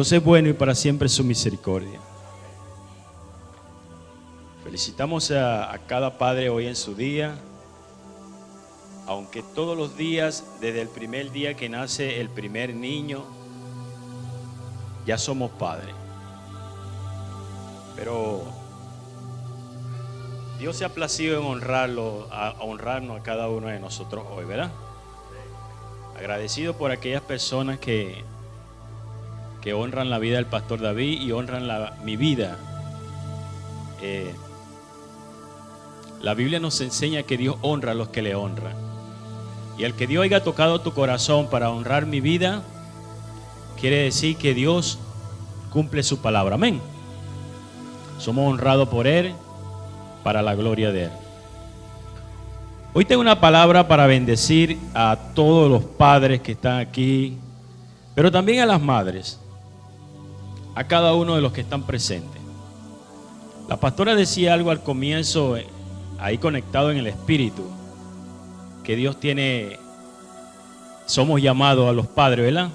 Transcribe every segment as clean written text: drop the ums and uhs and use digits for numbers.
Dios es bueno y para siempre su misericordia. Felicitamos a cada padre hoy en su día. Aunque todos los días, desde el primer día que nace el primer niño, ya somos padres. Pero Dios se ha placido en honrarnos a cada uno de nosotros hoy, ¿verdad? Agradecido por aquellas personas que honran la vida del pastor David y honran mi vida. La Biblia nos enseña que Dios honra a los que le honran. Y el que Dios haya tocado tu corazón para honrar mi vida, quiere decir que Dios cumple su palabra. Amén. Somos honrados por Él para la gloria de Él. Hoy tengo una palabra para bendecir a todos los padres que están aquí, pero también a las madres, a cada uno de los que están presentes. La pastora decía algo al comienzo, ahí conectado en el espíritu, que Dios tiene, somos llamados a los padres, ¿verdad?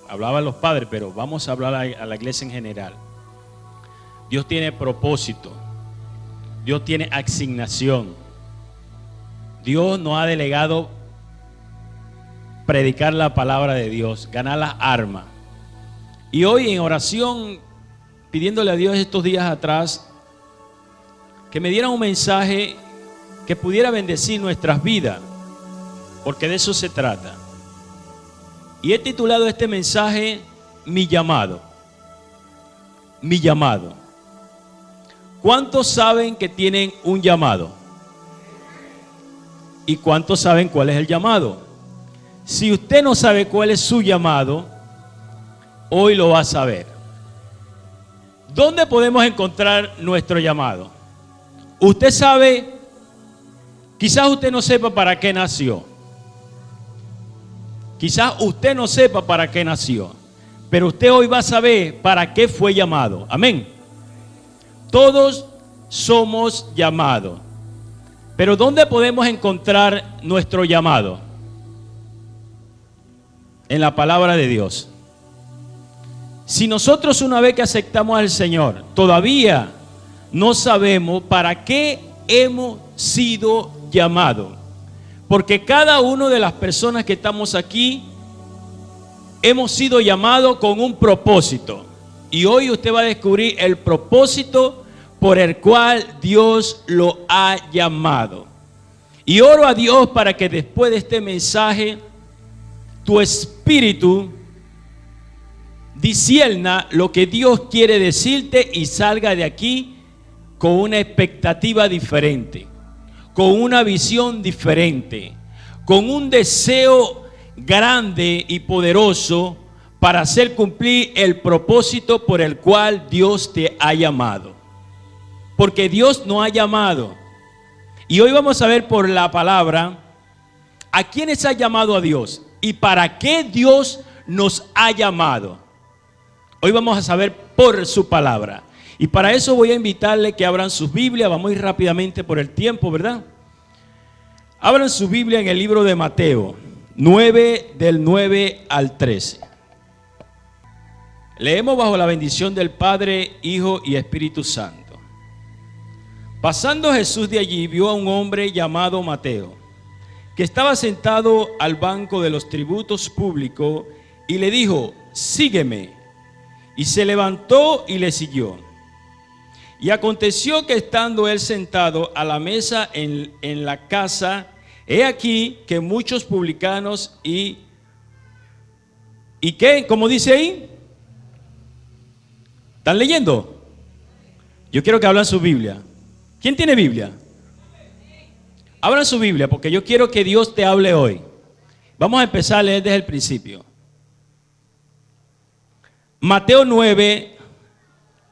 Hablaba a los padres, pero vamos a hablar a la iglesia en general. Dios tiene propósito, Dios tiene asignación. Dios nos ha delegado predicar la palabra de Dios, ganar las armas. Y hoy en oración, pidiéndole a Dios estos días atrás, que me diera un mensaje que pudiera bendecir nuestras vidas, porque de eso se trata. Y he titulado este mensaje, Mi llamado. Mi llamado. ¿Cuántos saben que tienen un llamado? ¿Y cuántos saben cuál es el llamado? Si usted no sabe cuál es su llamado, hoy lo va a saber. ¿Dónde podemos encontrar nuestro llamado? Usted sabe, quizás usted no sepa para qué nació. Quizás usted no sepa para qué nació. Pero usted hoy va a saber para qué fue llamado. Amén. Todos somos llamados. Pero ¿dónde podemos encontrar nuestro llamado? En la palabra de Dios. Si nosotros una vez que aceptamos al Señor, todavía no sabemos para qué hemos sido llamados. Porque cada una de las personas que estamos aquí hemos sido llamados con un propósito. Y hoy usted va a descubrir el propósito por el cual Dios lo ha llamado. Y oro a Dios para que después de este mensaje, tu espíritu discierna lo que Dios quiere decirte y salga de aquí con una expectativa diferente, con una visión diferente, con un deseo grande y poderoso para hacer cumplir el propósito por el cual Dios te ha llamado. Porque Dios nos ha llamado. Y hoy vamos a ver por la palabra a quiénes ha llamado a Dios y para qué Dios nos ha llamado. Hoy vamos a saber por su palabra. Y para eso voy a invitarle que abran sus Biblias. Vamos a ir rápidamente por el tiempo, ¿verdad? Abran su Biblia en el libro de Mateo 9, del 9 al 13. Leemos bajo la bendición del Padre, Hijo y Espíritu Santo. Pasando Jesús de allí, vio a un hombre llamado Mateo, que estaba sentado al banco de los tributos públicos, y le dijo: sígueme. Y se levantó y le siguió. Y aconteció que estando él sentado a la mesa en la casa, he aquí que muchos publicanos ¿y qué? ¿Cómo dice ahí? ¿Están leyendo? Yo quiero que hablen su Biblia. ¿Quién tiene Biblia? Abran su Biblia porque yo quiero que Dios te hable hoy. Vamos a empezar a leer desde el principio. Mateo 9,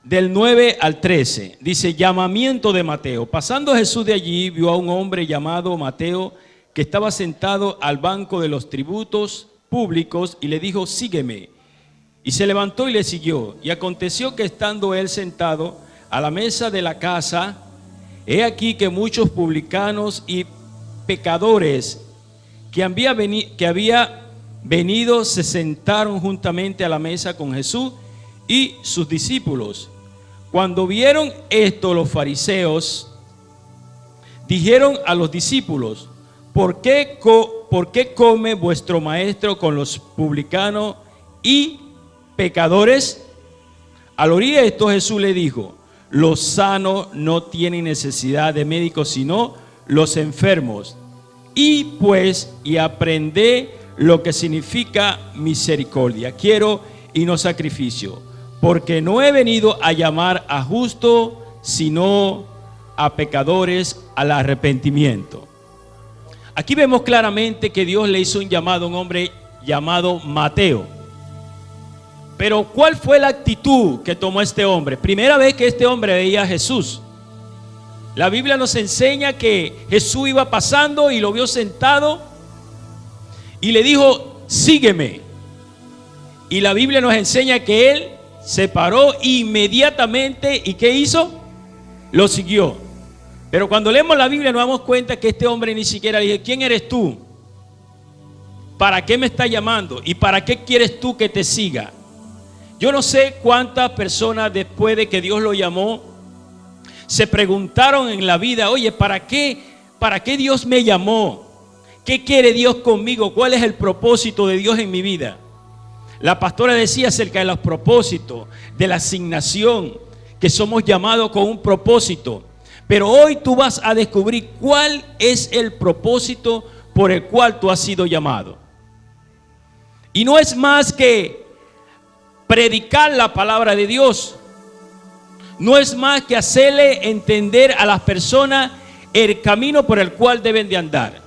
del 9 al 13, dice: llamamiento de Mateo. Pasando Jesús de allí, vio a un hombre llamado Mateo, que estaba sentado al banco de los tributos públicos, y le dijo: sígueme. Y se levantó y le siguió. Y aconteció que estando él sentado a la mesa de la casa, he aquí que muchos publicanos y pecadores que había venido se sentaron juntamente a la mesa con Jesús y sus discípulos. Cuando vieron esto, los fariseos dijeron a los discípulos: ¿Por qué come vuestro maestro con los publicanos y pecadores? Al oír esto, Jesús le dijo: los sanos no tienen necesidad de médicos, sino los enfermos. Y aprended lo que significa misericordia. Quiero y no sacrificio, porque no he venido a llamar a justos, sino a pecadores al arrepentimiento. Aquí vemos claramente que Dios le hizo un llamado a un hombre llamado Mateo. Pero ¿cuál fue la actitud que tomó este hombre? Primera vez que este hombre veía a Jesús. La Biblia nos enseña que Jesús iba pasando y lo vio sentado y le dijo: sígueme. Y la Biblia nos enseña que él se paró inmediatamente. ¿Y qué hizo? Lo siguió. Pero cuando leemos la Biblia nos damos cuenta que este hombre ni siquiera le dijo: ¿quién eres tú? ¿Para qué me estás llamando? ¿Y para qué quieres tú que te siga? Yo no sé cuántas personas después de que Dios lo llamó se preguntaron en la vida: oye, ¿para qué Dios me llamó? ¿Qué quiere Dios conmigo? ¿Cuál es el propósito de Dios en mi vida? La pastora decía acerca de los propósitos, de la asignación, que somos llamados con un propósito. Pero hoy tú vas a descubrir cuál es el propósito por el cual tú has sido llamado. Y no es más que predicar la palabra de Dios. No es más que hacerle entender a las personas el camino por el cual deben de andar.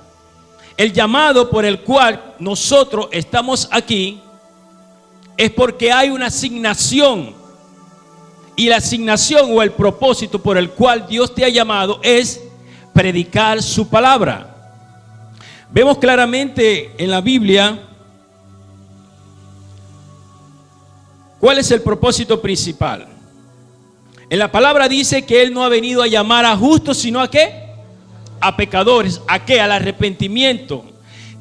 El llamado por el cual nosotros estamos aquí es porque hay una asignación. Y la asignación o el propósito por el cual Dios te ha llamado es predicar su palabra. Vemos claramente en la Biblia cuál es el propósito principal. En la palabra dice que Él no ha venido a llamar a justos, sino ¿a qué? A pecadores. ¿A qué? Al arrepentimiento.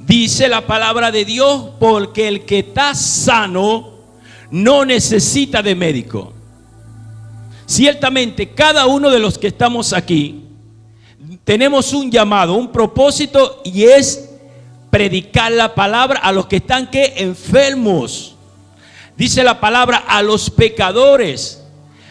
Dice la palabra de Dios: porque el que está sano no necesita de médico. Ciertamente cada uno de los que estamos aquí tenemos un llamado, un propósito, y es predicar la palabra a los que están ¿qué? Enfermos. Dice la palabra: a los pecadores.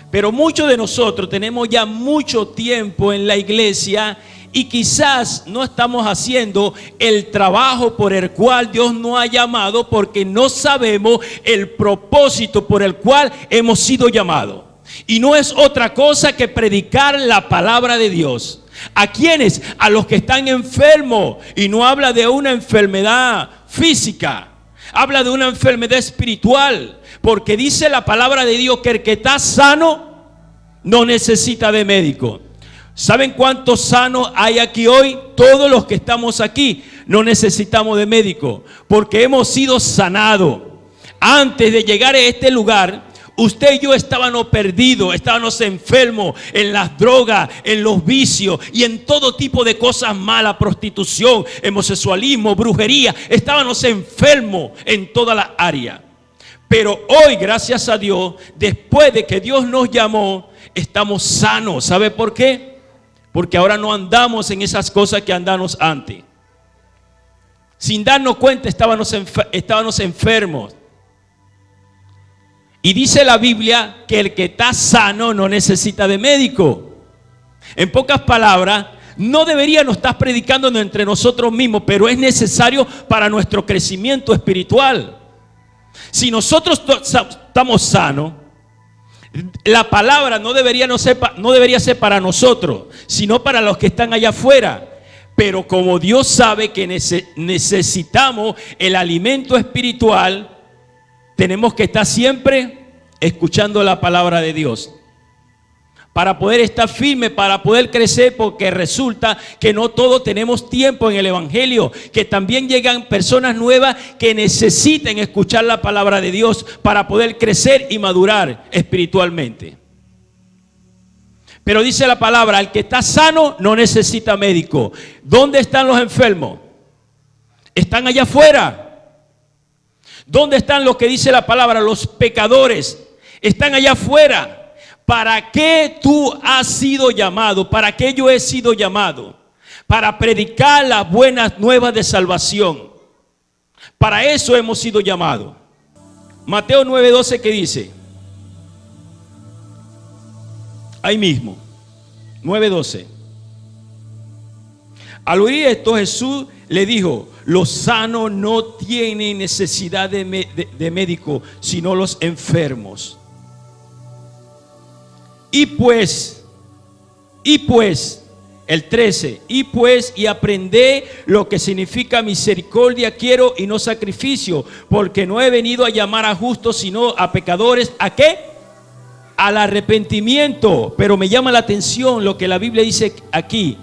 Pero muchos de nosotros tenemos ya mucho tiempo en la iglesia y quizás no estamos haciendo el trabajo por el cual Dios nos ha llamado, porque no sabemos el propósito por el cual hemos sido llamados. Y no es otra cosa que predicar la palabra de Dios. ¿A quiénes? A los que están enfermos. Y no habla de una enfermedad física, habla de una enfermedad espiritual. Porque dice la palabra de Dios que el que está sano no necesita de médico. ¿Saben cuántos sanos hay aquí hoy? Todos los que estamos aquí no necesitamos de médico, porque hemos sido sanados. Antes de llegar a este lugar, usted y yo estábamos perdidos, estábamos enfermos en las drogas, en los vicios y en todo tipo de cosas malas, prostitución, homosexualismo, brujería. Estábamos enfermos en toda la área. Pero hoy, gracias a Dios, después de que Dios nos llamó, estamos sanos. ¿Sabe por qué? Porque ahora no andamos en esas cosas que andamos antes. Sin darnos cuenta estábamos enfermos. Y dice la Biblia que el que está sano no necesita de médico. En pocas palabras, no deberíamos estar predicando entre nosotros mismos, pero es necesario para nuestro crecimiento espiritual. Si nosotros estamos sanos, la palabra no debería ser para nosotros, sino para los que están allá afuera. Pero como Dios sabe que necesitamos el alimento espiritual, tenemos que estar siempre escuchando la palabra de Dios para poder estar firme, para poder crecer, porque resulta que no todos tenemos tiempo en el evangelio, que también llegan personas nuevas que necesiten escuchar la palabra de Dios para poder crecer y madurar espiritualmente. Pero dice la palabra: el que está sano no necesita médico. ¿Dónde están los enfermos? Están allá afuera. ¿Dónde están los que dice la palabra? Los pecadores. Están allá afuera. ¿Para qué tú has sido llamado? ¿Para qué yo he sido llamado? Para predicar las buenas nuevas de salvación. Para eso hemos sido llamados. Mateo 9:12, ¿qué dice? Ahí mismo, 9:12. Al oír esto, Jesús le dijo: los sanos no tienen necesidad de médico, sino los enfermos. Y pues, el 13, y aprended lo que significa misericordia quiero y no sacrificio, porque no he venido a llamar a justos, sino a pecadores. ¿A qué? Al arrepentimiento. Pero me llama la atención lo que la Biblia dice aquí.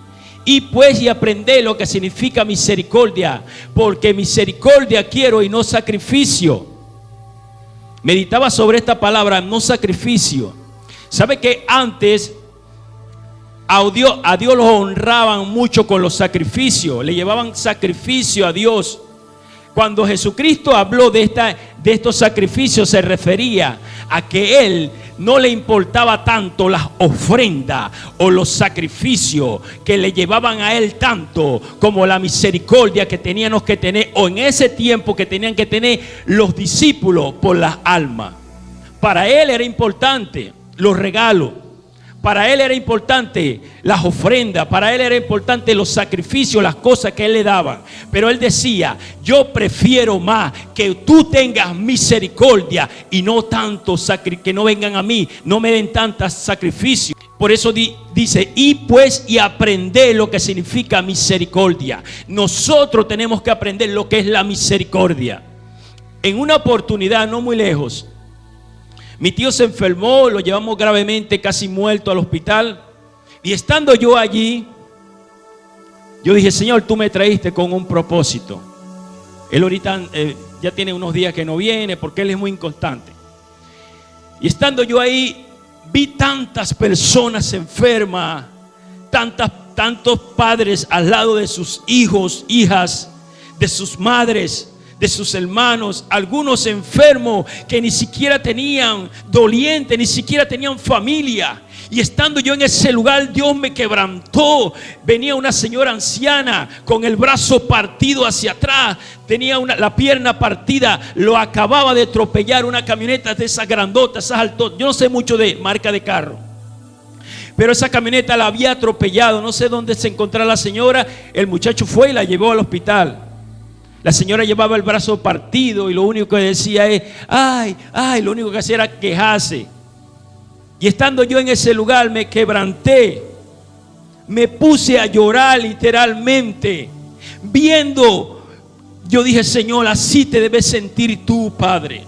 Y aprended lo que significa misericordia, porque misericordia quiero y no sacrificio. Meditaba sobre esta palabra, no sacrificio. ¿Sabe que antes a Dios lo honraban mucho con los sacrificios? Le llevaban sacrificio a Dios. Cuando Jesucristo habló de estos sacrificios, se refería a que Él no le importaba tanto las ofrendas o los sacrificios que le llevaban a Él tanto como la misericordia que teníamos que tener, o en ese tiempo que tenían que tener los discípulos por las almas. Para Él era importante los regalos. Para Él era importante las ofrendas, para Él era importante los sacrificios, las cosas que Él le daba. Pero Él decía: yo prefiero más que tú tengas misericordia y no tanto que no vengan a mí, no me den tantos sacrificios. Por eso dice: y aprender lo que significa misericordia. Nosotros tenemos que aprender lo que es la misericordia. En una oportunidad no muy lejos, mi tío se enfermó, lo llevamos gravemente, casi muerto, al hospital. Y estando yo allí, yo dije: Señor, tú me traíste con un propósito. Él ahorita ya tiene unos días que no viene porque él es muy inconstante. Y estando yo ahí, vi tantas personas enfermas, tantos padres al lado de sus hijos, hijas, de sus madres, de sus hermanos, algunos enfermos que ni siquiera tenían doliente, ni siquiera tenían familia. Y estando yo en ese lugar, Dios me quebrantó. Venía una señora anciana con el brazo partido hacia atrás, tenía la pierna partida, lo acababa de atropellar una camioneta de esas grandotas, esas altotas. Yo no sé mucho de marca de carro, pero esa camioneta la había atropellado. No sé dónde se encontraba la señora. El muchacho fue y la llevó al hospital. La señora llevaba el brazo partido y lo único que decía es: ay, ay, lo único que hacía era quejarse. Y estando yo en ese lugar, me quebranté, me puse a llorar literalmente, viendo. Yo dije: Señor, así te debes sentir tú, Padre,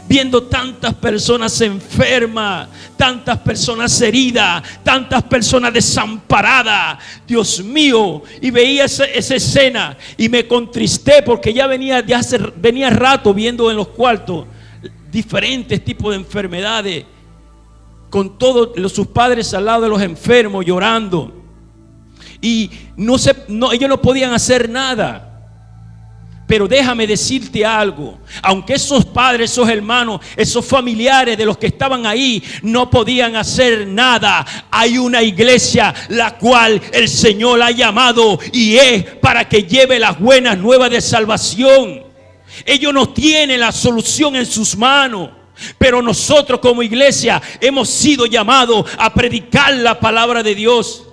viendo tantas personas enfermas, tantas personas heridas, tantas personas desamparadas. Dios mío, y veía esa escena y me contristé, porque ya venía rato viendo en los cuartos diferentes tipos de enfermedades, con todos sus padres al lado de los enfermos llorando. Y ellos no podían hacer nada. Pero déjame decirte algo: aunque esos padres, esos hermanos, esos familiares de los que estaban ahí no podían hacer nada, hay una iglesia la cual el Señor ha llamado, y es para que lleve las buenas nuevas de salvación. Ellos no tienen la solución en sus manos, pero nosotros como iglesia hemos sido llamados a predicar la palabra de Dios,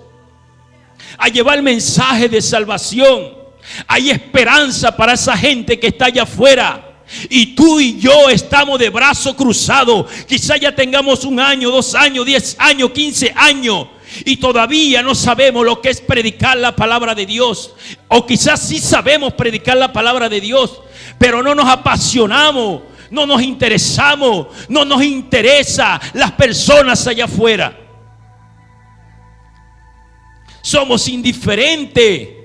a llevar el mensaje de salvación. Hay esperanza para esa gente que está allá afuera. Y tú y yo estamos de brazo cruzado. Quizá ya tengamos 1 año, 2 años, 10 años, 15 años, y todavía no sabemos lo que es predicar la palabra de Dios. O quizás sí sabemos predicar la palabra de Dios, pero no nos apasionamos, no nos interesamos, no nos interesa las personas allá afuera. Somos indiferentes.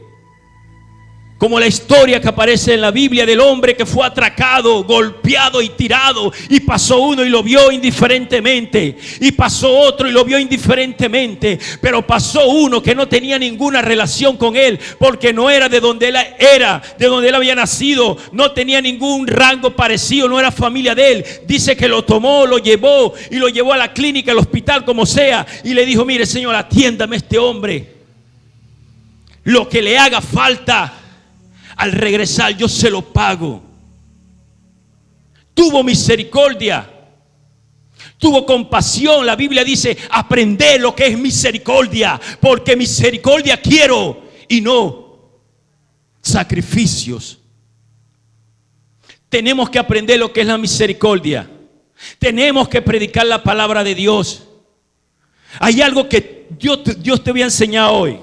Como la historia que aparece en la Biblia del hombre que fue atracado, golpeado y tirado, y pasó uno y lo vio indiferentemente, y pasó otro y lo vio indiferentemente, pero pasó uno que no tenía ninguna relación con él, porque no era de donde él era, de donde él había nacido, no tenía ningún rango parecido, no era familia de él. Dice que lo tomó, lo llevó y lo llevó a la clínica, al hospital, como sea, y le dijo: mire, señor, atiéndame a este hombre, lo que le haga falta, al regresar yo se lo pago. Tuvo misericordia, tuvo compasión. La Biblia dice: aprender lo que es misericordia, porque misericordia quiero y no sacrificios. Tenemos que aprender lo que es la misericordia. Tenemos que predicar la palabra de Dios. Hay algo que Dios te voy a enseñar hoy.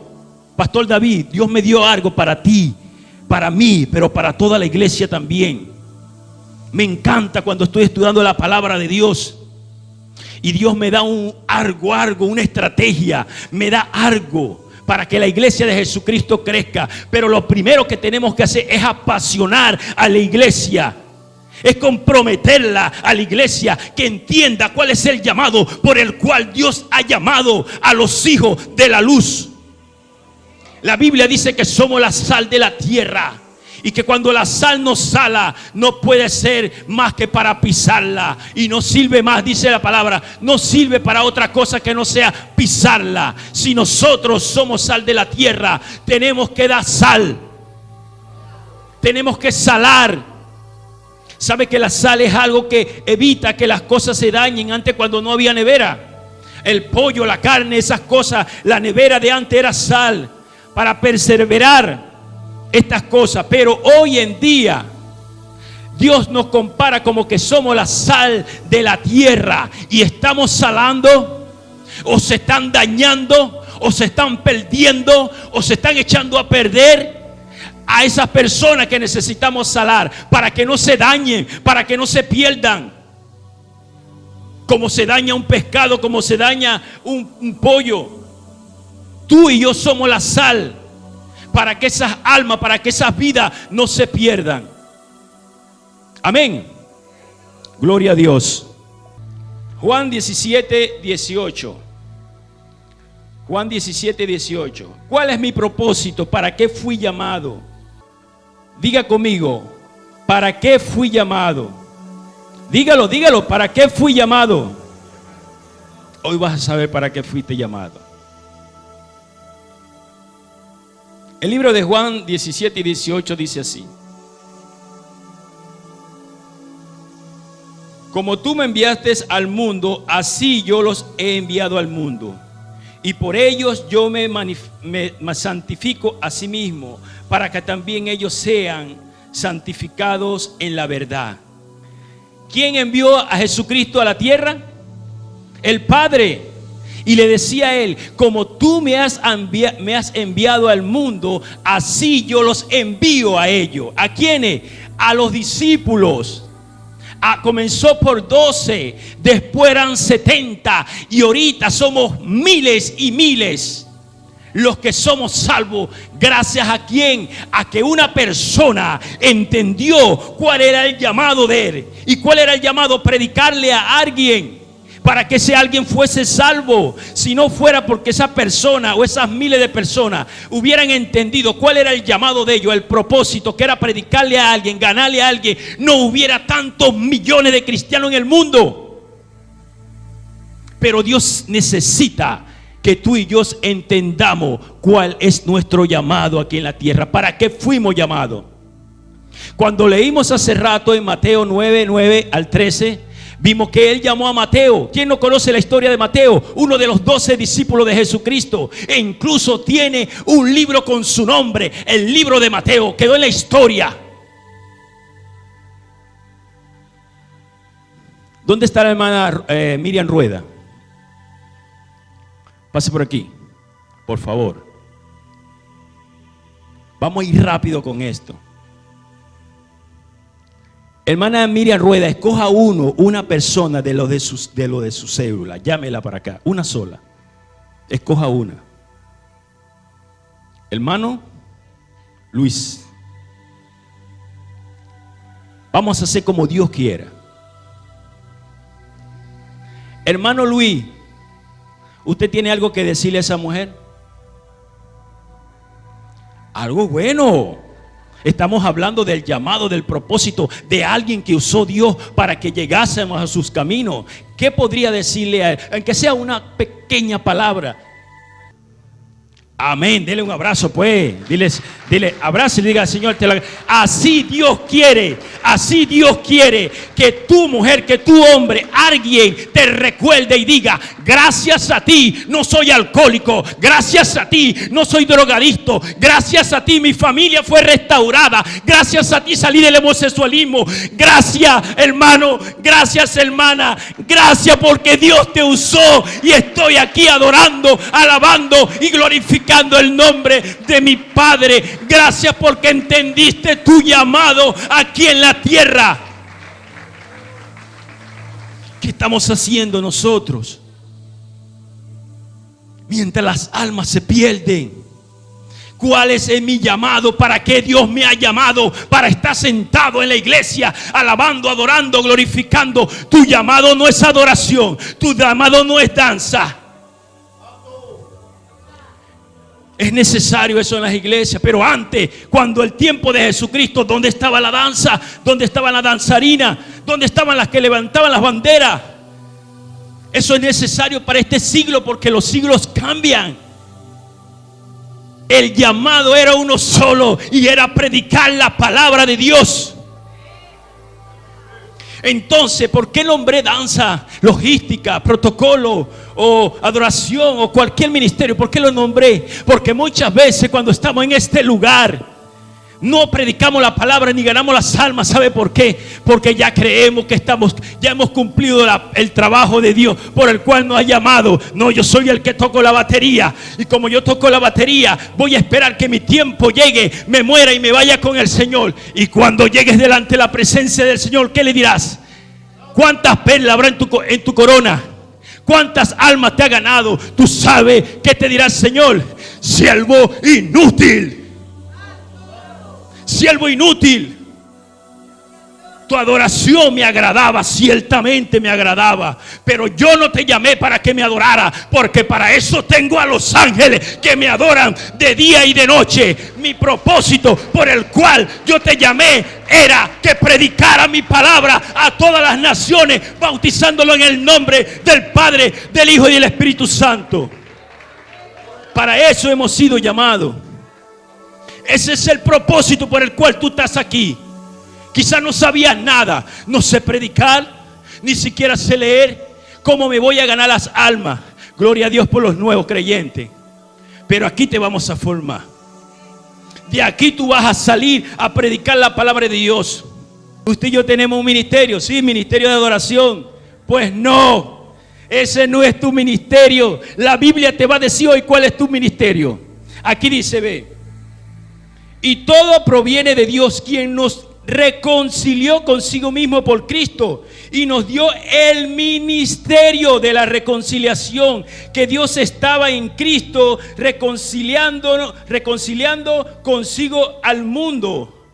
Pastor David, Dios me dio algo para ti, para mí, pero para toda la iglesia también. Me encanta cuando estoy estudiando la palabra de Dios y Dios me da algo, una estrategia, me da algo para que la iglesia de Jesucristo crezca. Pero lo primero que tenemos que hacer es apasionar a la iglesia, es comprometerla a la iglesia, que entienda cuál es el llamado por el cual Dios ha llamado a los hijos de la luz. La Biblia dice que somos la sal de la tierra, y que cuando la sal no sala, no puede ser más que para pisarla, y no sirve más, dice la palabra, no sirve para otra cosa que no sea pisarla. Si nosotros somos sal de la tierra, tenemos que dar sal, tenemos que salar. ¿Sabe que la sal es algo que evita que las cosas se dañen? Antes, cuando no había nevera, el pollo, la carne, esas cosas, la nevera de antes era sal para perseverar estas cosas. Pero hoy en día Dios nos compara como que somos la sal de la tierra, y estamos salando, o se están dañando, o se están perdiendo, o se están echando a perder a esas personas que necesitamos salar, para que no se dañen, para que no se pierdan. Como se daña un pescado, como se daña un pollo. Tú y yo somos la sal, para que esas almas, para que esas vidas no se pierdan. Amén. Gloria a Dios. Juan 17, 18. Juan 17, 18. ¿Cuál es mi propósito? ¿Para qué fui llamado? Diga conmigo: ¿para qué fui llamado? Dígalo, dígalo. ¿Para qué fui llamado? Hoy vas a saber para qué fuiste llamado. El libro de Juan 17 y 18 dice así: como tú me enviaste al mundo, así yo los he enviado al mundo. Y por ellos yo me santifico a sí mismo, para que también ellos sean santificados en la verdad. ¿Quién envió a Jesucristo a la tierra? El Padre. Y le decía a él: como tú me has enviado al mundo, así yo los envío a ellos. ¿A quiénes? A los discípulos. Comenzó por 12, después eran 70, y ahorita somos miles y miles los que somos salvos. ¿Gracias a quién? A que una persona entendió cuál era el llamado de él. ¿Y cuál era el llamado? Predicarle a alguien, para que ese alguien fuese salvo. Si no fuera porque esa persona o esas miles de personas hubieran entendido cuál era el llamado de ellos, el propósito, que era predicarle a alguien, ganarle a alguien, no hubiera tantos millones de cristianos en el mundo. Pero Dios necesita que tú y yo entendamos cuál es nuestro llamado aquí en la tierra. ¿Para qué fuimos llamados? Cuando leímos hace rato en Mateo 9, 9 al 13, vimos que él llamó a Mateo. ¿Quién no conoce la historia de Mateo? Uno de los 12 discípulos de Jesucristo. E incluso tiene un libro con su nombre, el libro de Mateo. Quedó en la historia. ¿Dónde está la hermana Miriam Rueda? Pase por aquí, por favor. Vamos a ir rápido con esto. Hermana Miriam Rueda, escoja una persona de lo de su célula. Llámela para acá, una sola. Escoja una. Hermano Luis, Vamos a hacer como Dios quiera. Hermano Luis, ¿usted tiene algo que decirle a esa mujer? Algo bueno. Estamos hablando del llamado, del propósito de alguien que usó Dios para que llegásemos a sus caminos. ¿Qué podría decirle a él? Aunque sea una pequeña palabra. Amén, dele un abrazo pues, dile, abrazo y diga, Señor, así Dios quiere que tu mujer, que tu hombre, alguien te recuerde y diga, gracias a ti no soy alcohólico, gracias a ti no soy drogadicto, gracias a ti mi familia fue restaurada, gracias a ti salí del homosexualismo, gracias hermano, gracias hermana, gracias porque Dios te usó y estoy aquí adorando, alabando y glorificando el nombre de mi Padre. Gracias porque entendiste tu llamado aquí en la tierra. ¿Qué estamos haciendo nosotros? Mientras las almas se pierden, ¿cuál es mi llamado? ¿Para qué Dios me ha llamado? Para estar sentado en la iglesia, alabando, adorando, glorificando. Tu llamado no es adoración, tu llamado no es danza. Es necesario eso en las iglesias, pero antes, cuando el tiempo de Jesucristo, ¿dónde estaba la danza? ¿Dónde estaba la danzarina? ¿Dónde estaban las que levantaban las banderas? Eso es necesario para este siglo porque los siglos cambian. El llamado era uno solo y era predicar la palabra de Dios. Entonces, ¿por qué nombré danza, logística, protocolo o adoración o cualquier ministerio? ¿Por qué lo nombré? Porque muchas veces cuando estamos en este lugar no predicamos la palabra ni ganamos las almas. ¿Sabe por qué? Porque ya creemos que ya hemos cumplido el trabajo de Dios por el cual nos ha llamado. No, yo soy el que toco la batería y como yo toco la batería voy a esperar que mi tiempo llegue, me muera y me vaya con el Señor. Y cuando llegues delante de la presencia del Señor, ¿qué le dirás? ¿Cuántas perlas habrá en tu corona? ¿Cuántas almas te ha ganado? Tú sabes que te dirá el Señor: siervo inútil. Siervo inútil. Tu adoración me agradaba, ciertamente me agradaba, pero yo no te llamé para que me adorara, porque para eso tengo a los ángeles que me adoran de día y de noche. Mi propósito por el cual yo te llamé era que predicara mi palabra a todas las naciones, bautizándolo en el nombre del Padre, del Hijo y del Espíritu Santo. Para eso hemos sido llamados. Ese es el propósito por el cual tú estás aquí. Quizás no sabías nada. No sé predicar, ni siquiera sé leer. ¿Cómo me voy a ganar las almas? Gloria a Dios por los nuevos creyentes. Pero aquí te vamos a formar. De aquí tú vas a salir a predicar la palabra de Dios. Usted y yo tenemos un ministerio, sí, ministerio de adoración. Pues no, ese no es tu ministerio. La Biblia te va a decir hoy cuál es tu ministerio. Aquí dice, ve: y todo proviene de Dios, quien nos reconcilió consigo mismo por Cristo y nos dio el ministerio de la reconciliación. Que Dios estaba en Cristo reconciliando consigo al mundo,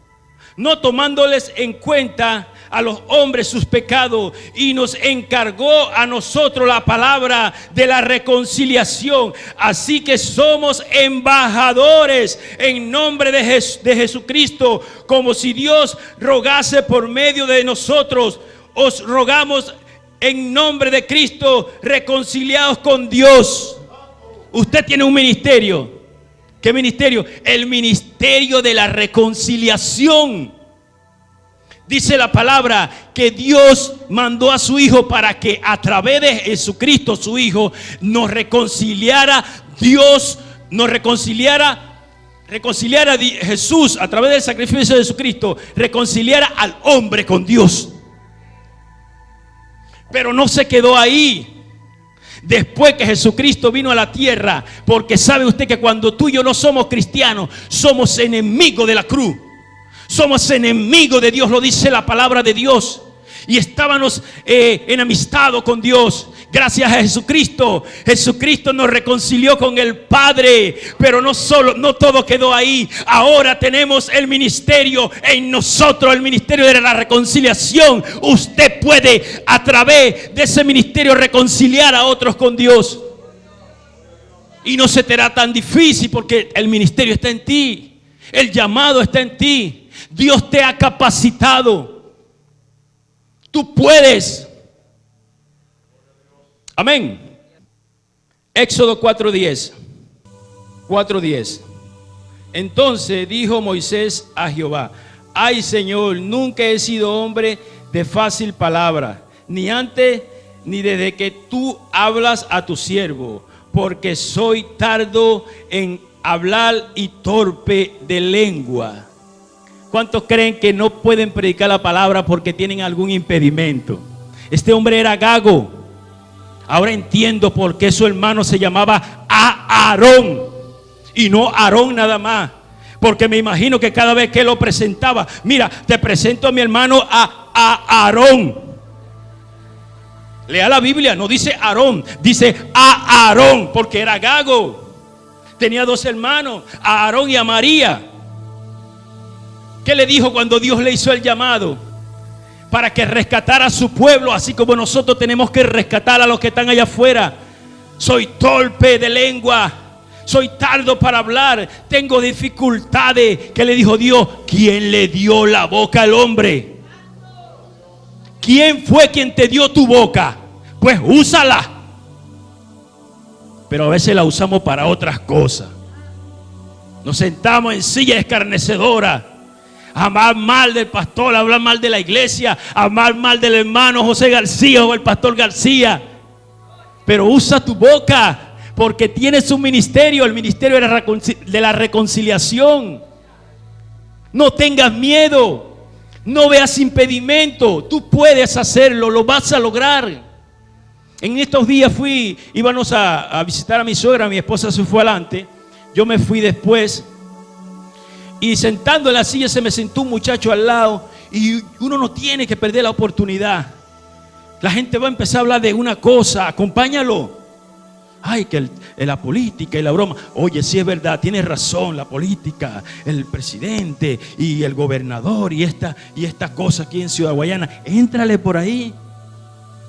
no tomándoles en cuenta a los hombres sus pecados, y nos encargó a nosotros la palabra de la reconciliación. Así que somos embajadores en nombre de Jesucristo, como si Dios rogase por medio de nosotros. Os rogamos en nombre de Cristo, reconciliados con Dios. Usted tiene un ministerio. ¿Qué ministerio? El ministerio de la reconciliación. Dice la palabra que Dios mandó a su Hijo para que a través de Jesucristo, su Hijo, nos reconciliara. Dios nos reconciliara Jesús a través del sacrificio de Jesucristo, reconciliara al hombre con Dios. Pero no se quedó ahí. Después que Jesucristo vino a la tierra, porque sabe usted que cuando tú y yo no somos cristianos, somos enemigos de la cruz. Somos enemigos de Dios, lo dice la palabra de Dios. Y estábamos enemistados con Dios. Gracias a Jesucristo. Jesucristo nos reconcilió con el Padre. Pero no todo quedó ahí. Ahora tenemos el ministerio en nosotros, el ministerio de la reconciliación. Usted puede a través de ese ministerio reconciliar a otros con Dios. Y no se te hará tan difícil porque el ministerio está en ti. El llamado está en ti. Dios te ha capacitado. Tú puedes. Amén. Éxodo 4:10. 4:10. Entonces dijo Moisés a Jehová: ay, Señor, nunca he sido hombre de fácil palabra, ni antes ni desde que tú hablas a tu siervo, porque soy tardo en hablar y torpe de lengua. ¿Cuántos creen que no pueden predicar la palabra porque tienen algún impedimento? Este hombre era gago. Ahora entiendo por qué su hermano se llamaba Aarón y no Aarón nada más. Porque me imagino que cada vez que lo presentaba, mira, te presento a mi hermano a Aarón. Lea la Biblia, no dice Aarón, dice a Aarón, porque era gago. Tenía dos hermanos, a Aarón y a María. ¿Qué le dijo cuando Dios le hizo el llamado? Para que rescatara a su pueblo, así como nosotros tenemos que rescatar a los que están allá afuera. Soy torpe de lengua, soy tardo para hablar, tengo dificultades. ¿Qué le dijo Dios? ¿Quién le dio la boca al hombre? ¿Quién fue quien te dio tu boca? Pues úsala. Pero a veces la usamos para otras cosas. Nos sentamos en silla escarnecedora, hablar mal del pastor, hablar mal de la iglesia, hablar mal del hermano José García o el pastor García. Pero usa tu boca, porque tienes un ministerio, el ministerio de la reconciliación. No tengas miedo, no veas impedimento, tú puedes hacerlo, lo vas a lograr. En estos días íbamos a visitar a mi suegra, mi esposa se fue adelante, yo me fui después. Y sentando en la silla se me sentó un muchacho al lado. Y uno no tiene que perder la oportunidad. La gente va a empezar a hablar de una cosa, acompáñalo. Ay, que la política y la broma. Oye, sí es verdad, tienes razón, la política, el presidente y el gobernador y esta cosa aquí en Ciudad Guayana. Éntrale por ahí.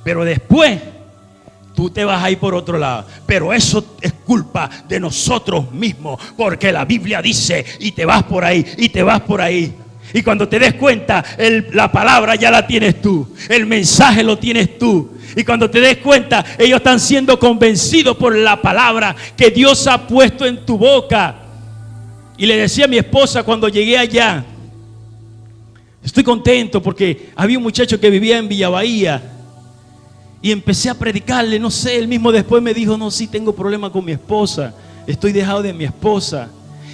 Pero después tú te vas a ir por otro lado. Pero eso es culpa de nosotros mismos, porque la Biblia dice, y te vas por ahí, y te vas por ahí. Y cuando te des cuenta, la palabra ya la tienes tú, el mensaje lo tienes tú. Y cuando te des cuenta, ellos están siendo convencidos por la palabra que Dios ha puesto en tu boca. Y le decía a mi esposa cuando llegué allá, estoy contento porque había un muchacho que vivía en Villa Bahía. Y empecé a predicarle, no sé, él mismo después me dijo, no, sí tengo problema con mi esposa, estoy dejado de mi esposa.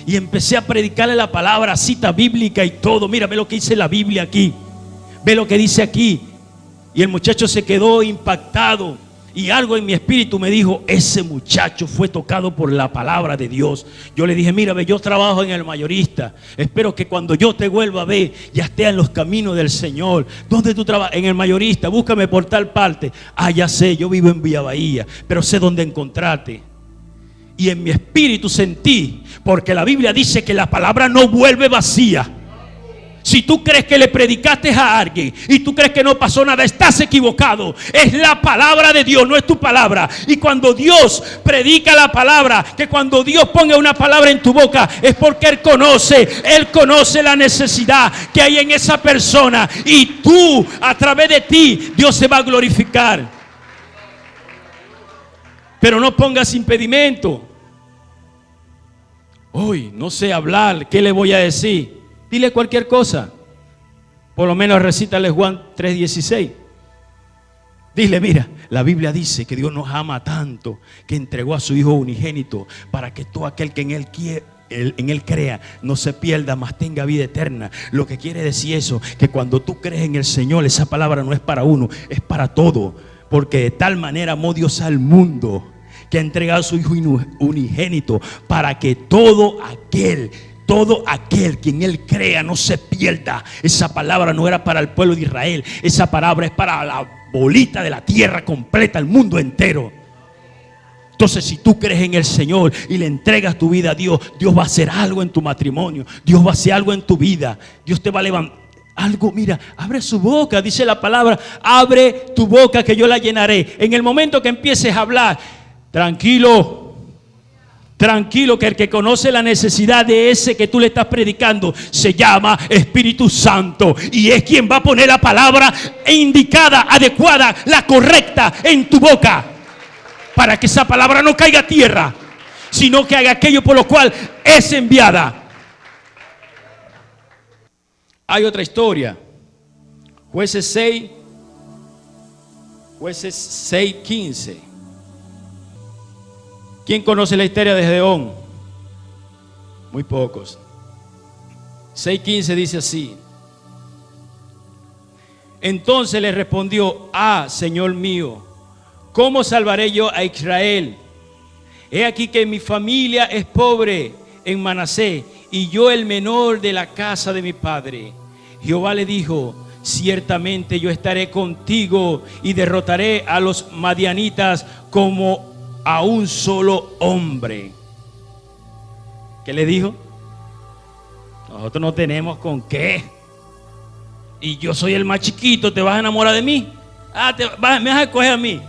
Y empecé a predicarle la palabra, cita bíblica y todo. Mira, ve lo que dice la Biblia aquí, ve lo que dice aquí. Y el muchacho se quedó impactado. Y algo en mi espíritu me dijo, ese muchacho fue tocado por la palabra de Dios. Yo le dije, mira, ve, yo trabajo en el mayorista. Espero que cuando yo te vuelva a ver, ya esté en los caminos del Señor. ¿Dónde tú trabajas? En el mayorista, búscame por tal parte. Ah, ya sé, yo vivo en Villa Bahía, pero sé dónde encontrarte. Y en mi espíritu sentí, porque la Biblia dice que la palabra no vuelve vacía. Si tú crees que le predicaste a alguien y tú crees que no pasó nada, estás equivocado. Es la palabra de Dios, no es tu palabra. Y cuando Dios predica la palabra, que cuando Dios ponga una palabra en tu boca, es porque Él conoce la necesidad que hay en esa persona. Y tú, a través de ti, Dios se va a glorificar. Pero no pongas impedimento. Hoy no sé hablar, ¿qué le voy a decir? Dile cualquier cosa. Por lo menos recítale Juan 3:16. Dile, mira, la Biblia dice que Dios nos ama tanto que entregó a su Hijo unigénito para que todo aquel que en Él crea no se pierda, mas tenga vida eterna. Lo que quiere decir eso, que cuando tú crees en el Señor, esa palabra no es para uno, es para todo. Porque de tal manera amó Dios al mundo que ha entregado a su Hijo unigénito para que todo aquel que en Él crea no se pierda. Esa palabra no era para el pueblo de Israel, esa palabra es para la bolita de la tierra completa, el mundo entero. Entonces, si tú crees en el Señor y le entregas tu vida a Dios, Dios va a hacer algo en tu matrimonio, Dios va a hacer algo en tu vida, Dios te va a levantar algo. Mira, abre su boca, dice la palabra, abre tu boca que yo la llenaré. En el momento que empieces a hablar, tranquilo, que el que conoce la necesidad de ese que tú le estás predicando se llama Espíritu Santo, y es quien va a poner la palabra indicada, adecuada, la correcta en tu boca, para que esa palabra no caiga a tierra, sino que haga aquello por lo cual es enviada. Hay otra historia. Jueces 6:15. ¿Quién conoce la historia de Gedeón? Muy pocos. 6:15 dice así: entonces le respondió: Señor mío, ¿cómo salvaré yo a Israel? He aquí que mi familia es pobre en Manasés, y yo el menor de la casa de mi padre. Jehová le dijo: ciertamente yo estaré contigo y derrotaré a los madianitas como a un solo hombre. ¿Qué le dijo? Nosotros no tenemos con qué. Y yo soy el más chiquito, ¿te vas a enamorar de mí? Me vas a escoger a mí.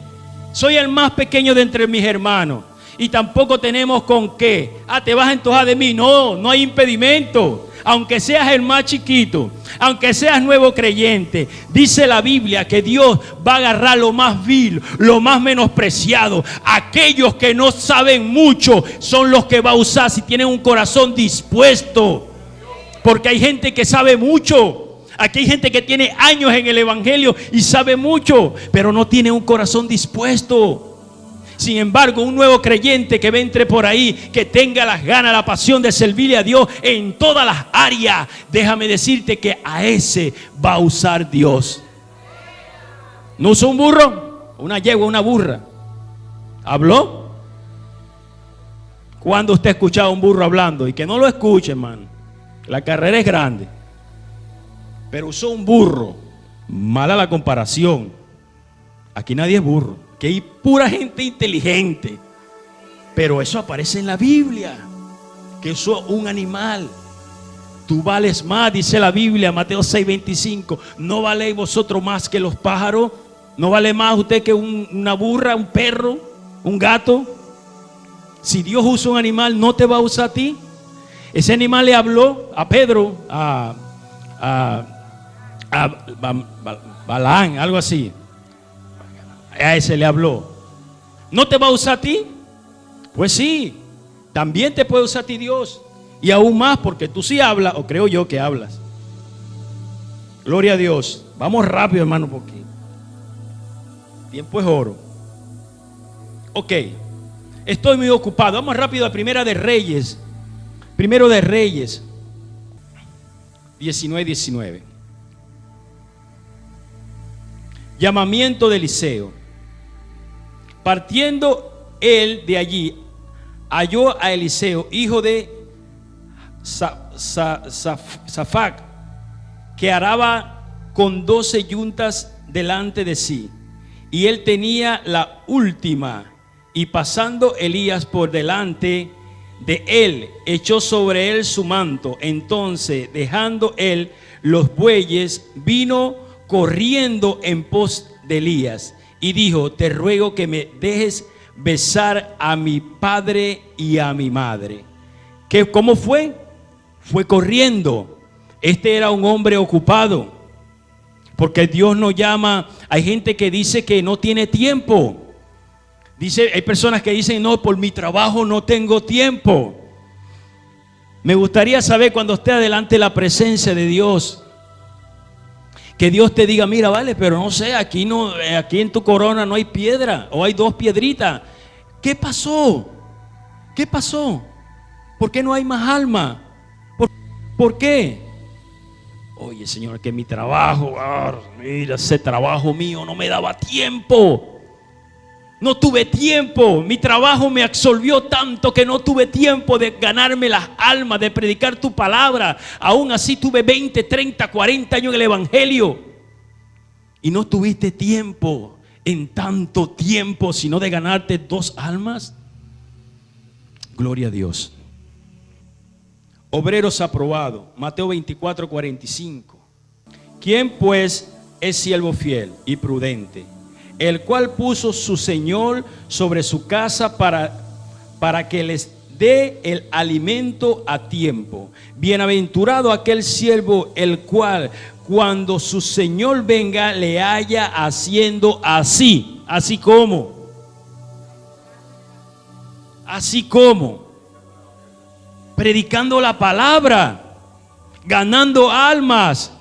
Soy el más pequeño de entre mis hermanos. Y tampoco tenemos con qué. ¿Te vas a antojar de mí? No hay impedimento. Aunque seas el más chiquito, aunque seas nuevo creyente, dice la Biblia que Dios va a agarrar lo más vil, lo más menospreciado. Aquellos que no saben mucho son los que va a usar si tienen un corazón dispuesto. Porque hay gente que sabe mucho. Aquí hay gente que tiene años en el evangelio y sabe mucho, pero no tiene un corazón dispuesto. Sin embargo, un nuevo creyente que entre por ahí, que tenga las ganas, la pasión de servirle a Dios en todas las áreas, déjame decirte que a ese va a usar Dios. ¿No usó un burro? Una yegua, una burra. ¿Habló? ¿Cuándo usted ha escuchado a un burro hablando? Y que no lo escuche, hermano. La carrera es grande. Pero usó un burro. Mala la comparación. Aquí nadie es burro. Que hay pura gente inteligente. Pero eso aparece en la Biblia, que eso es un animal. Tú vales más, dice la Biblia, Mateo 6:25. ¿No valéis vosotros más que los pájaros? ¿No vale más usted que una burra, un perro, un gato? Si Dios usa un animal, ¿no te va a usar a ti? Ese animal le habló a Pedro, a Balaán, algo así. A ese le habló. ¿No te va a usar a ti? Pues sí, también te puede usar a ti Dios. Y aún más, porque tú sí hablas, o creo yo que hablas. Gloria a Dios. Vamos rápido, hermano, porque tiempo es oro. Ok, estoy muy ocupado. Vamos rápido a Primero de Reyes 19:19. Llamamiento de Eliseo. Partiendo él de allí, halló a Eliseo, hijo de Safac, que araba con 12 yuntas delante de sí, y él tenía la última, y pasando Elías por delante de él, echó sobre él su manto. Entonces, dejando él los bueyes, vino corriendo en pos de Elías y dijo: te ruego que me dejes besar a mi padre y a mi madre. ¿Cómo fue? Fue corriendo. Este era un hombre ocupado, porque Dios nos llama. Hay gente que dice que no tiene tiempo. Hay personas que dicen: no, por mi trabajo no tengo tiempo. Me gustaría saber, cuando esté delante de la presencia de Dios, que Dios te diga: mira, vale, pero no sé, aquí en tu corona no hay piedra, o hay 2 piedritas. ¿Qué pasó? ¿Qué pasó? ¿Por qué no hay más alma? ¿Por qué? Oye, Señor, que mi trabajo, mira, ese trabajo mío no me daba tiempo. No tuve tiempo. Mi trabajo me absorbió tanto que no tuve tiempo de ganarme las almas, de predicar tu palabra. Aún así tuve 20, 30, 40 años en el evangelio. y no tuviste tiempo en tanto tiempo, sino de ganarte 2 almas. Gloria a Dios. Obreros aprobado, Mateo 24:45. ¿Quién pues es siervo fiel y prudente, el cual puso su señor sobre su casa para que les dé el alimento a tiempo? Bienaventurado aquel siervo el cual, cuando su señor venga, le haya haciendo así. Así como predicando la palabra, ganando almas.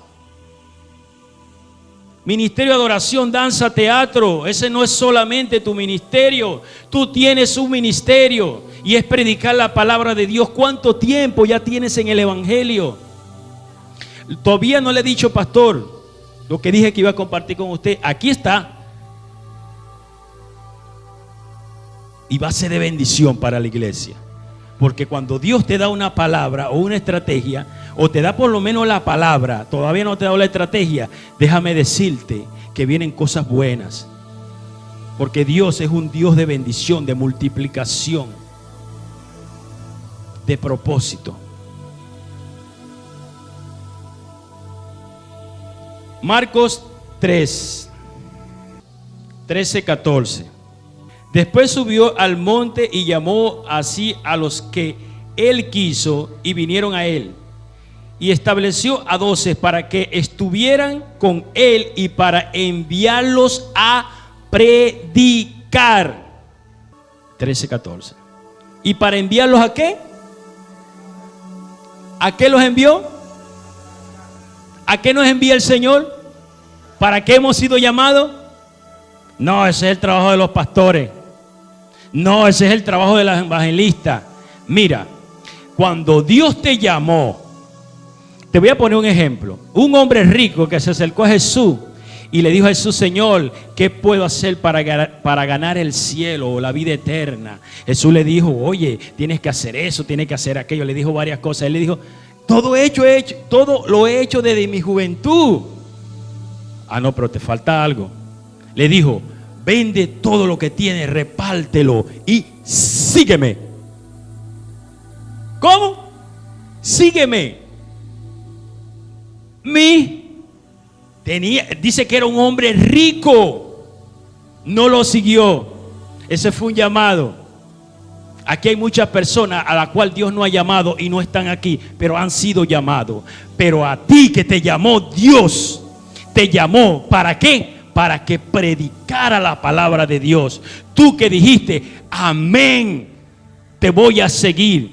Ministerio de adoración, danza, teatro, ese no es solamente tu ministerio. Tú tienes un ministerio y es predicar la palabra de Dios. ¿Cuánto tiempo ya tienes en el evangelio? Todavía no le he dicho, pastor, lo que dije que iba a compartir con usted. Aquí está. Y va a ser de bendición para la iglesia. Porque cuando Dios te da una palabra o una estrategia, o te da por lo menos la palabra, todavía no te da la estrategia, déjame decirte que vienen cosas buenas. Porque Dios es un Dios de bendición, de multiplicación, de propósito. Marcos 13:14. Después subió al monte y llamó así a los que él quiso y vinieron a él. Y estableció a 12 para que estuvieran con él y para enviarlos a predicar. 13:14. ¿Y para enviarlos a qué? ¿A qué los envió? ¿A qué nos envía el Señor? ¿Para qué hemos sido llamados? No, ese es el trabajo de los pastores. No, ese es el trabajo de los evangelistas. Mira, cuando Dios te llamó, te voy a poner un ejemplo. Un hombre rico que se acercó a Jesús y le dijo a Jesús: Señor, ¿qué puedo hacer para ganar el cielo o la vida eterna? Jesús le dijo: oye, tienes que hacer eso, tienes que hacer aquello. Le dijo varias cosas. Él le dijo: todo lo he hecho desde mi juventud. Ah, no, pero te falta algo. Le dijo: vende todo lo que tienes, repártelo y sígueme. ¿Cómo? Sígueme. Dice que era un hombre rico. No lo siguió. Ese fue un llamado. Aquí hay muchas personas a las cuales Dios no ha llamado y no están aquí, pero han sido llamados. Pero a ti que te llamó Dios, te llamó, ¿para qué? Para que predicara la palabra de Dios. Tú que dijiste: amén, te voy a seguir.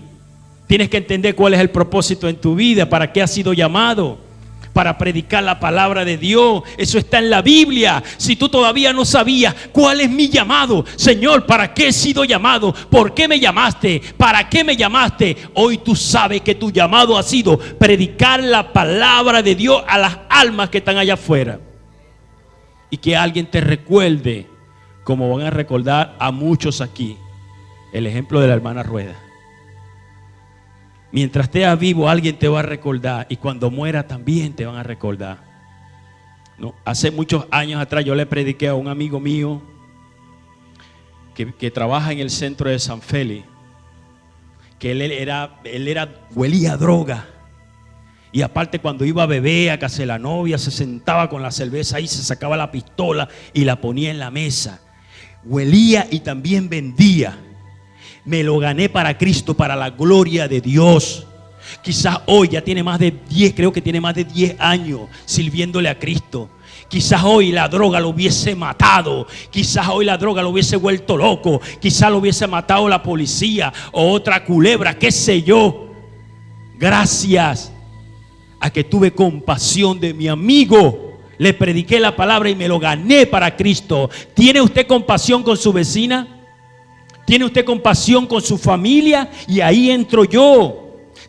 Tienes que entender cuál es el propósito en tu vida, para qué has sido llamado. Para predicar la palabra de Dios. Eso está en la Biblia. Si tú todavía no sabías cuál es mi llamado, Señor, ¿para qué he sido llamado? ¿Por qué me llamaste? ¿Para qué me llamaste? Hoy tú sabes que tu llamado ha sido predicar la palabra de Dios a las almas que están allá afuera. Y que alguien te recuerde, como van a recordar a muchos aquí, el ejemplo de la hermana Rueda. Mientras estés vivo, alguien te va a recordar, y cuando muera también te van a recordar. No, hace muchos años atrás yo le prediqué a un amigo mío que trabaja en el centro de San Félix, que él huelía a droga. Y aparte, cuando iba a beber a casa de la novia, se sentaba con la cerveza ahí, se sacaba la pistola y la ponía en la mesa. Huelía y también vendía. Me lo gané para Cristo, para la gloria de Dios. Quizás hoy ya tiene más de 10, creo que tiene más de 10 años sirviéndole a Cristo. Quizás hoy la droga lo hubiese matado. Quizás hoy la droga lo hubiese vuelto loco. Quizás lo hubiese matado la policía o otra culebra, qué sé yo. Gracias a que tuve compasión de mi amigo, le prediqué la palabra y me lo gané para Cristo. ¿Tiene usted compasión con su vecina? ¿Tiene usted compasión con su familia? Y ahí entro yo.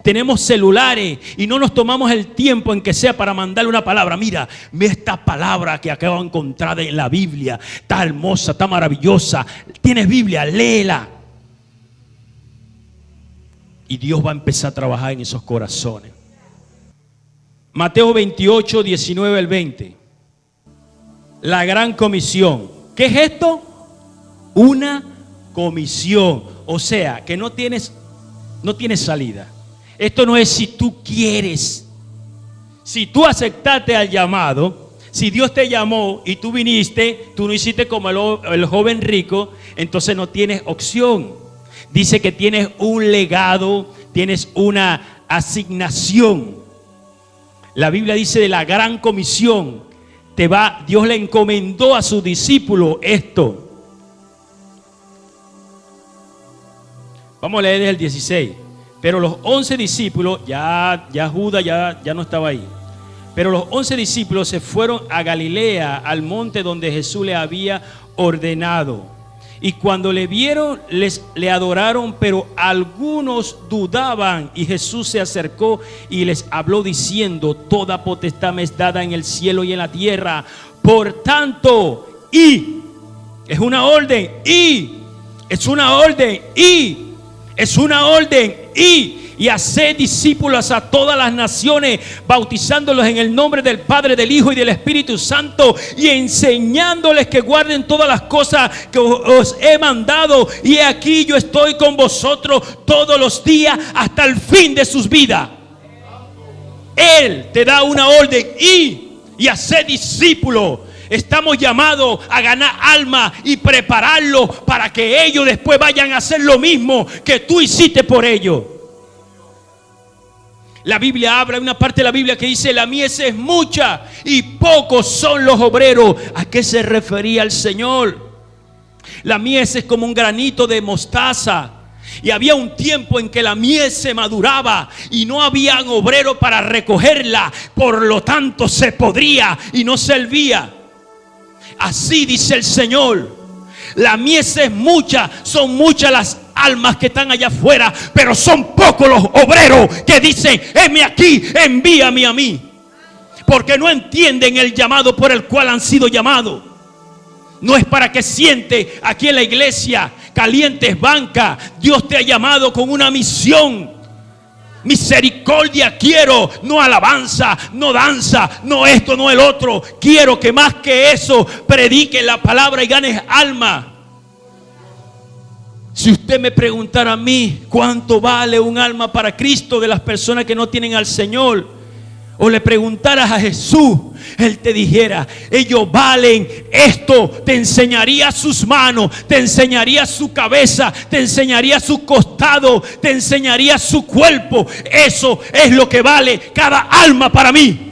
Tenemos celulares y no nos tomamos el tiempo en que sea para mandarle una palabra. Mira, esta palabra que acabo de encontrar en la Biblia está hermosa, está maravillosa. ¿Tienes Biblia? Léela. Y Dios va a empezar a trabajar en esos corazones. Mateo 28, 19 al 20. la gran comisión. ¿Qué es esto? Una comisión. O sea, que no tienes salida. Esto no es si tú quieres. Si tú aceptaste al llamado, si Dios te llamó y tú viniste, tú no hiciste como el joven rico, entonces no tienes opción. Dice que tienes un legado, tienes una asignación. La Biblia dice de la gran comisión. Dios le encomendó a sus discípulos esto. Vamos a leer desde el 16. Pero los 11 discípulos, ya Judas ya no estaba ahí. Pero los 11 discípulos se fueron a Galilea, al monte donde Jesús le había ordenado. Y cuando le vieron, le adoraron, pero algunos dudaban. Y Jesús se acercó y les habló diciendo: toda potestad me es dada en el cielo y en la tierra. Por tanto, es una orden, es una orden, y hacer discípulos a todas las naciones, bautizándolos en el nombre del Padre, del Hijo y del Espíritu Santo, y enseñándoles que guarden todas las cosas que os he mandado. Y aquí yo estoy con vosotros todos los días hasta el fin de sus vidas. Él te da una orden, y hacer discípulos. Estamos llamados a ganar alma y prepararlos para que ellos después vayan a hacer lo mismo que tú hiciste por ellos. La Biblia habla, hay una parte de la Biblia que dice: la mies es mucha y pocos son los obreros. ¿A qué se refería el Señor? La mies es como un granito de mostaza. Y había un tiempo en que la mies se maduraba y no había obrero para recogerla. Por lo tanto se podría y no servía. Así dice el Señor: la mies es mucha, son muchas las almas que están allá afuera, pero son pocos los obreros que dicen: heme aquí, envíame a mí. Porque no entienden el llamado por el cual han sido llamados. No es para que siente aquí en la iglesia, calientes banca. Dios te ha llamado con una misión. Misericordia quiero, no alabanza, no danza, no esto, no el otro. Quiero que más que eso prediques la palabra y ganes alma. Si usted me preguntara a mí cuánto vale un alma para Cristo de las personas que no tienen al Señor, o le preguntaras a Jesús, Él te dijera: ellos valen esto. Te enseñaría sus manos, te enseñaría su cabeza, te enseñaría su costado, te enseñaría su cuerpo. Eso es lo que vale cada alma para mí.